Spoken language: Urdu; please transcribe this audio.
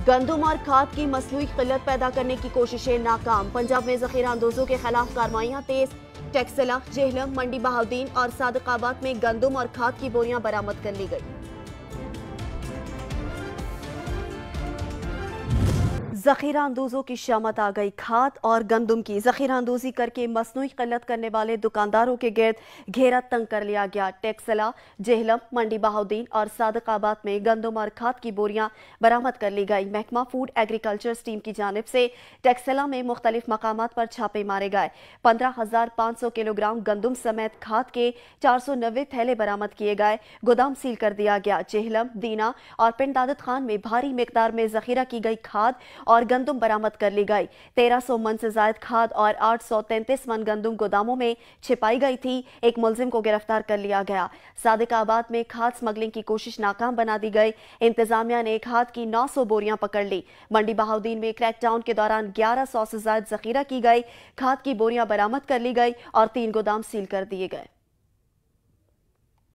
گندم اور کھاد کی مصنوعی قلت پیدا کرنے کی کوششیں ناکام۔ پنجاب میں ذخیرہ اندوزوں کے خلاف کارروائیاں تیز۔ ٹیکسلا، جہلم، منڈی بہاؤالدین اور صادق آباد میں گندم اور کھاد کی بوریاں برآمد کر لی گئی۔ ذخیرہ اندوزوں کی شامت آ گئی۔ کھاد اور گندم کی ذخیرہ اندوزی کر کے مصنوعی قلت کرنے والے دکانداروں کے گرد گھیرا تنگ کر لیا گیا۔ ٹیکسلا، جہلم، منڈی بہاؤالدین اور صادق آباد میں گندم اور کھاد کی بوریاں برآمد کر لی گئی۔ محکمہ فوڈ ایگریکلچرز ٹیم کی جانب سے ٹیکسلا میں مختلف مقامات پر چھاپے مارے گئے۔ 15,500 کلو گرام گندم سمیت کھاد کے 490 تھیلے برآمد کیے گئے۔ گودام سیل کر دیا گیا۔ جہلم، دینا اور پنڈ عادت خان میں بھاری مقدار میں ذخیرہ کی گئی کھاد اور گندم برآمد کر لی گئی۔ 1300 من سے زائد کھاد اور 833 من گندم گوداموں میں چھپائی گئی تھی۔ ایک ملزم کو گرفتار کر لیا گیا۔ صادق آباد میں کھاد سمگلنگ کی کوشش ناکام بنا دی گئی۔ انتظامیہ نے کھاد کی 900 بوریاں پکڑ لی۔ منڈی بہاؤالدین میں کریک ڈاؤن کے دوران 1100 سے زائد ذخیرہ کی گئی کھاد کی بوریاں برآمد کر لی گئی اور 3 گودام سیل کر دیے گئے۔